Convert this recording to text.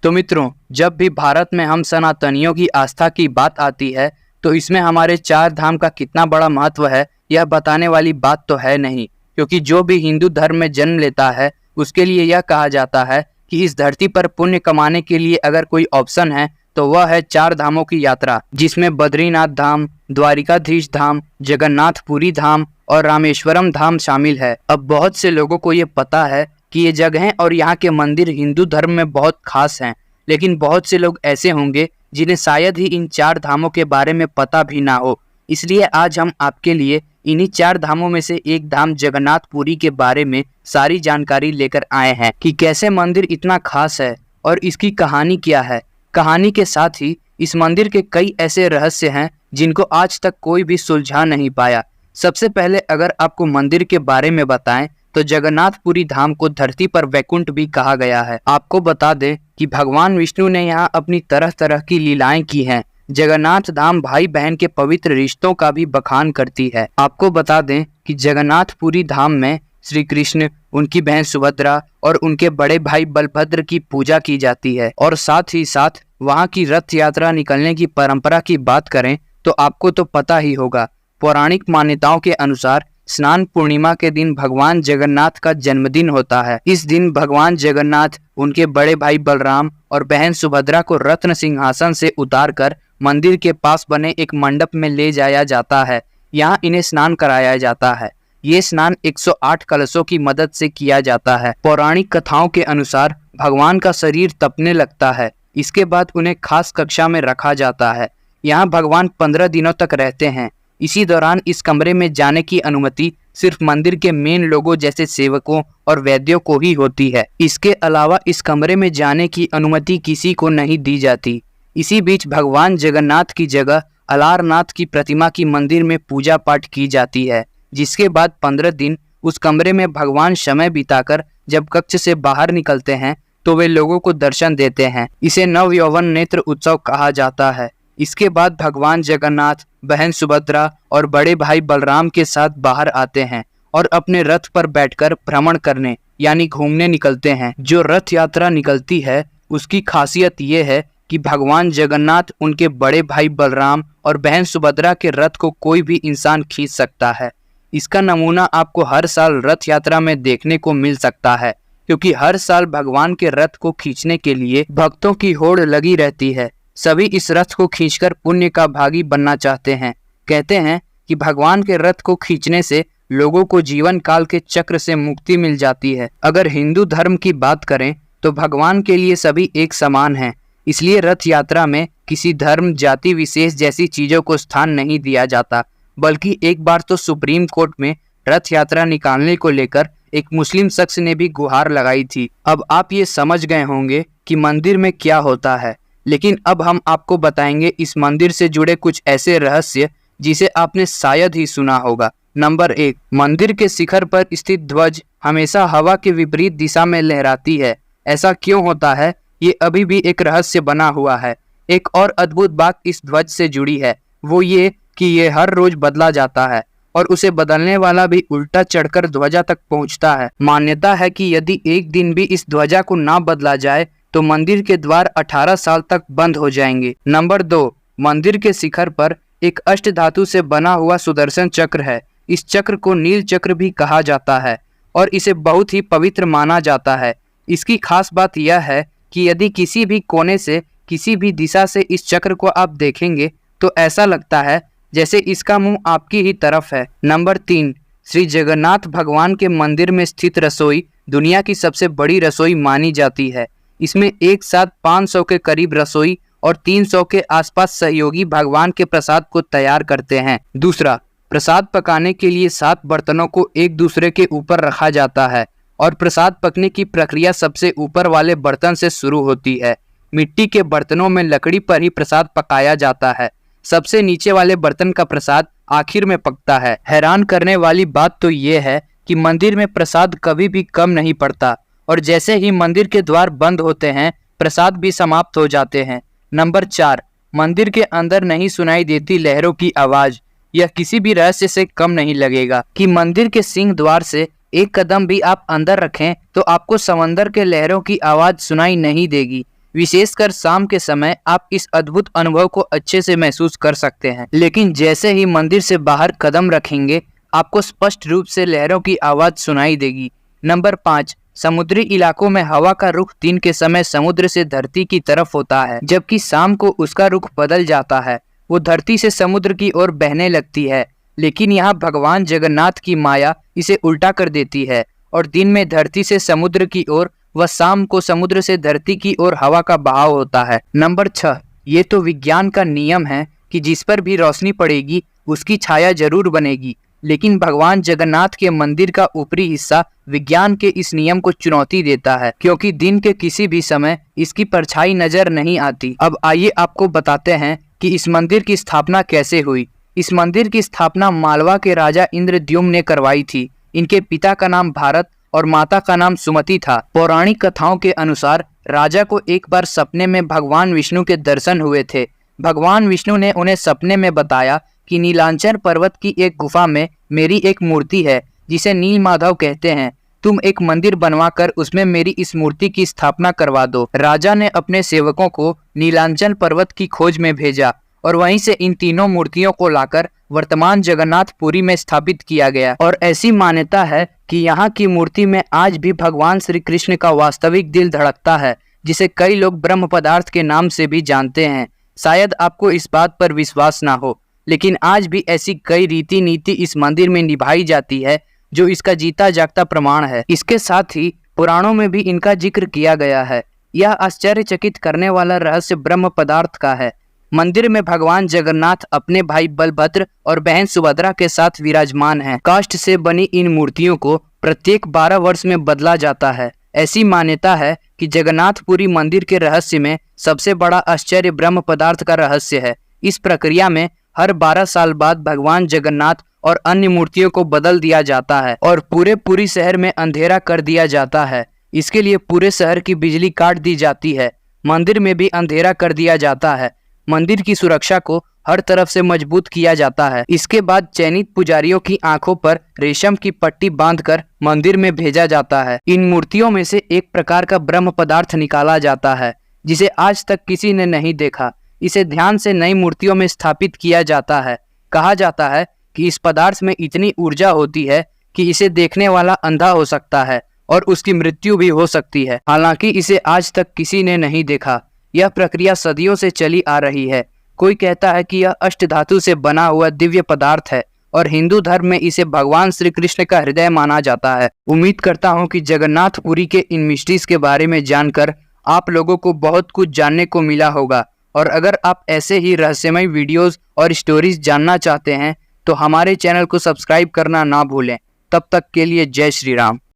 तो मित्रों, जब भी भारत में हम सनातनियों की आस्था की बात आती है तो इसमें हमारे चार धाम का कितना बड़ा महत्व है यह बताने वाली बात तो है नहीं। क्योंकि जो भी हिंदू धर्म में जन्म लेता है उसके लिए यह कहा जाता है कि इस धरती पर पुण्य कमाने के लिए अगर कोई ऑप्शन है तो वह है चार धामों की यात्रा, जिसमें बद्रीनाथ धाम, द्वारिकाधीश धाम, जगन्नाथपुरी धाम और रामेश्वरम धाम शामिल है। अब बहुत से लोगों को ये पता है कि ये जगहें और यहाँ के मंदिर हिंदू धर्म में बहुत खास हैं, लेकिन बहुत से लोग ऐसे होंगे जिन्हें शायद ही इन चार धामों के बारे में पता भी ना हो। इसलिए आज हम आपके लिए इन्हीं चार धामों में से एक धाम जगन्नाथपुरी के बारे में सारी जानकारी लेकर आए हैं कि कैसे मंदिर इतना खास है और इसकी कहानी क्या है। कहानी के साथ ही इस मंदिर के कई ऐसे रहस्य हैं जिनको आज तक कोई भी सुलझा नहीं पाया। सबसे पहले अगर आपको मंदिर के बारे में बताएं तो जगन्नाथपुरी धाम को धरती पर वैकुंठ भी कहा गया है। आपको बता दें कि भगवान विष्णु ने यहाँ अपनी तरह तरह की लीलाएं की हैं। जगन्नाथ धाम भाई बहन के पवित्र रिश्तों का भी बखान करती है। आपको बता दें कि जगन्नाथपुरी धाम में श्री कृष्ण, उनकी बहन सुभद्रा और उनके बड़े भाई बलभद्र की पूजा की जाती है। और साथ ही साथ वहाँ की रथ यात्रा निकलने की परंपरा की बात करें तो आपको तो पता ही होगा। पौराणिक मान्यताओं के अनुसार स्नान पूर्णिमा के दिन भगवान जगन्नाथ का जन्मदिन होता है। इस दिन भगवान जगन्नाथ उनके बड़े भाई बलराम और बहन सुभद्रा को रत्न सिंहासन से उतारकर मंदिर के पास बने एक मंडप में ले जाया जाता है। यहाँ इन्हें स्नान कराया जाता है। ये स्नान 108 कलशों की मदद से किया जाता है। पौराणिक कथाओं के अनुसार भगवान का शरीर तपने लगता है। इसके बाद उन्हें खास कक्षा में रखा जाता है। यहाँ भगवान 15 दिनों तक रहते हैं। इसी दौरान इस कमरे में जाने की अनुमति सिर्फ मंदिर के मेन लोगों जैसे सेवकों और वैद्यों को ही होती है। इसके अलावा इस कमरे में जाने की अनुमति किसी को नहीं दी जाती। इसी बीच भगवान जगन्नाथ की जगह अलारनाथ की प्रतिमा की मंदिर में पूजा पाठ की जाती है। जिसके बाद 15 दिन उस कमरे में भगवान समय बिताकर जब कक्ष से बाहर निकलते हैं तो वे लोगों को दर्शन देते हैं। इसे नव यौवन नेत्र उत्सव कहा जाता है। इसके बाद भगवान जगन्नाथ बहन सुभद्रा और बड़े भाई बलराम के साथ बाहर आते हैं और अपने रथ पर बैठकर भ्रमण करने यानी घूमने निकलते हैं। जो रथ यात्रा निकलती है उसकी खासियत ये है कि भगवान जगन्नाथ, उनके बड़े भाई बलराम और बहन सुभद्रा के रथ को कोई भी इंसान खींच सकता है। इसका नमूना आपको हर साल रथ यात्रा में देखने को मिल सकता है, क्योंकि हर साल भगवान के रथ को खींचने के लिए भक्तों की होड़ लगी रहती है। सभी इस रथ को खींचकर पुण्य का भागी बनना चाहते हैं। कहते हैं कि भगवान के रथ को खींचने से लोगों को जीवन काल के चक्र से मुक्ति मिल जाती है। अगर हिंदू धर्म की बात करें तो भगवान के लिए सभी एक समान हैं। इसलिए रथ यात्रा में किसी धर्म, जाति विशेष जैसी चीजों को स्थान नहीं दिया जाता। बल्कि एक बार तो सुप्रीम कोर्ट में रथ यात्रा निकालने को लेकर एक मुस्लिम शख्स ने भी गुहार लगाई थी। अब आप ये समझ गए होंगे कि मंदिर में क्या होता है, लेकिन अब हम आपको बताएंगे इस मंदिर से जुड़े कुछ ऐसे रहस्य जिसे आपने शायद ही सुना होगा। नंबर 1, मंदिर के शिखर पर स्थित ध्वज हमेशा हवा के विपरीत दिशा में लहराती है। ऐसा क्यों होता है, ये अभी भी एक रहस्य बना हुआ है। एक और अद्भुत बात इस ध्वज से जुड़ी है, वो ये कि ये हर रोज बदला जाता है और उसे बदलने वाला भी उल्टा चढ़कर ध्वजा तक पहुंचता है। मान्यता है कि यदि एक दिन भी इस ध्वजा को ना बदला जाए तो मंदिर के द्वार 18 साल तक बंद हो जाएंगे। नंबर 2, मंदिर के शिखर पर एक अष्ट धातु से बना हुआ सुदर्शन चक्र है। इस चक्र को नील चक्र भी कहा जाता है और इसे बहुत ही पवित्र माना जाता है। इसकी खास बात यह है कि यदि किसी भी कोने से, किसी भी दिशा से इस चक्र को आप देखेंगे तो ऐसा लगता है जैसे इसका मुंह आपकी ही तरफ है। नंबर 3, श्री जगन्नाथ भगवान के मंदिर में स्थित रसोई दुनिया की सबसे बड़ी रसोई मानी जाती है। इसमें एक साथ 500 के करीब रसोई और 300 के आसपास सहयोगी भगवान के प्रसाद को तैयार करते हैं। दूसरा, प्रसाद पकाने के लिए 7 बर्तनों को एक दूसरे के ऊपर रखा जाता है और प्रसाद पकने की प्रक्रिया सबसे ऊपर वाले बर्तन से शुरू होती है। मिट्टी के बर्तनों में लकड़ी पर ही प्रसाद पकाया जाता है। सबसे नीचे वाले बर्तन का प्रसाद आखिर में पकता है। हैरान करने वाली बात तो ये है कि मंदिर में प्रसाद कभी भी कम नहीं पड़ता और जैसे ही मंदिर के द्वार बंद होते हैं प्रसाद भी समाप्त हो जाते हैं। नंबर 4, मंदिर के अंदर नहीं सुनाई देती लहरों की आवाज। यह किसी भी रहस्य से कम नहीं लगेगा कि मंदिर के सिंह द्वार से एक कदम भी आप अंदर रखें तो आपको समंदर के लहरों की आवाज सुनाई नहीं देगी। विशेषकर शाम के समय आप इस अद्भुत अनुभव को अच्छे से महसूस कर सकते हैं। लेकिन जैसे ही मंदिर से बाहर कदम रखेंगे आपको स्पष्ट रूप से लहरों की आवाज सुनाई देगी। नंबर 5, समुद्री इलाकों में हवा का रुख दिन के समय समुद्र से धरती की तरफ होता है, जबकि शाम को उसका रुख बदल जाता है। वो धरती से समुद्र की ओर बहने लगती है, लेकिन यहाँ भगवान जगन्नाथ की माया इसे उल्टा कर देती है और दिन में धरती से समुद्र की ओर व शाम को समुद्र से धरती की ओर हवा का बहाव होता है। नंबर 6, ये तो विज्ञान का नियम है कि जिस पर भी रोशनी पड़ेगी उसकी छाया जरूर बनेगी, लेकिन भगवान जगन्नाथ के मंदिर का ऊपरी हिस्सा विज्ञान के इस नियम को चुनौती देता है, क्योंकि दिन के किसी भी समय इसकी परछाई नजर नहीं आती। अब आइए आपको बताते हैं कि इस मंदिर की स्थापना कैसे हुई। इस मंदिर की स्थापना मालवा के राजा इंद्रद्युम्न ने करवाई थी। इनके पिता का नाम भारत और माता का नाम सुमति था। पौराणिक कथाओं के अनुसार राजा को एक बार सपने में भगवान विष्णु के दर्शन हुए थे। भगवान विष्णु ने उन्हें सपने में बताया कि नीलांचल पर्वत की एक गुफा में मेरी एक मूर्ति है जिसे नील माधव कहते हैं। तुम एक मंदिर बनवाकर उसमें मेरी इस मूर्ति की स्थापना करवा दो। राजा ने अपने सेवकों को नीलांचल पर्वत की खोज में भेजा और वहीं से इन तीनों मूर्तियों को लाकर वर्तमान जगन्नाथपुरी में स्थापित किया गया। और ऐसी मान्यता है कि यहाँ की मूर्ति में आज भी भगवान श्री कृष्ण का वास्तविक दिल धड़कता है, जिसे कई लोग ब्रह्म पदार्थ के नाम से भी जानते हैं। शायद आपको इस बात पर विश्वास ना हो, लेकिन आज भी ऐसी कई रीति नीति इस मंदिर में निभाई जाती है जो इसका जीता जागता प्रमाण है। इसके साथ ही पुराणों में भी इनका जिक्र किया गया है। यह आश्चर्यचकित करने वाला रहस्य ब्रह्म पदार्थ का है। मंदिर में भगवान जगन्नाथ अपने भाई बलभद्र और बहन सुभद्रा के साथ विराजमान हैं। काष्ठ से बनी इन मूर्तियों को प्रत्येक 12 वर्ष में बदला जाता है। ऐसी मान्यता है कि जगन्नाथपुरी मंदिर के रहस्य में सबसे बड़ा आश्चर्य ब्रह्म पदार्थ का रहस्य है। इस प्रक्रिया में हर 12 साल बाद भगवान जगन्नाथ और अन्य मूर्तियों को बदल दिया जाता है और पूरी शहर में अंधेरा कर दिया जाता है। इसके लिए पूरे शहर की बिजली काट दी जाती है। मंदिर में भी अंधेरा कर दिया जाता है। मंदिर की सुरक्षा को हर तरफ से मजबूत किया जाता है। इसके बाद चयनित पुजारियों की आंखों पर रेशम की पट्टी बांधकर मंदिर में भेजा जाता है। इन मूर्तियों में से एक प्रकार का ब्रह्म पदार्थ निकाला जाता है जिसे आज तक किसी ने नहीं देखा। इसे ध्यान से नई मूर्तियों में स्थापित किया जाता है। कहा जाता है कि इस पदार्थ में इतनी ऊर्जा होती है कि इसे देखने वाला अंधा हो सकता है और उसकी मृत्यु भी हो सकती है। हालांकि इसे आज तक किसी ने नहीं देखा। यह प्रक्रिया सदियों से चली आ रही है। कोई कहता है कि यह अष्टधातु से बना हुआ दिव्य पदार्थ है और हिंदू धर्म में इसे भगवान श्री कृष्ण का हृदय माना जाता है। उम्मीद करता हूं कि जगन्नाथपुरी के इन मिस्ट्रीज के बारे में जानकर आप लोगों को बहुत कुछ जानने को मिला होगा। और अगर आप ऐसे ही रहस्यमय वीडियोस और स्टोरीज जानना चाहते हैं तो हमारे चैनल को सब्सक्राइब करना ना भूलें। तब तक के लिए जय श्री राम।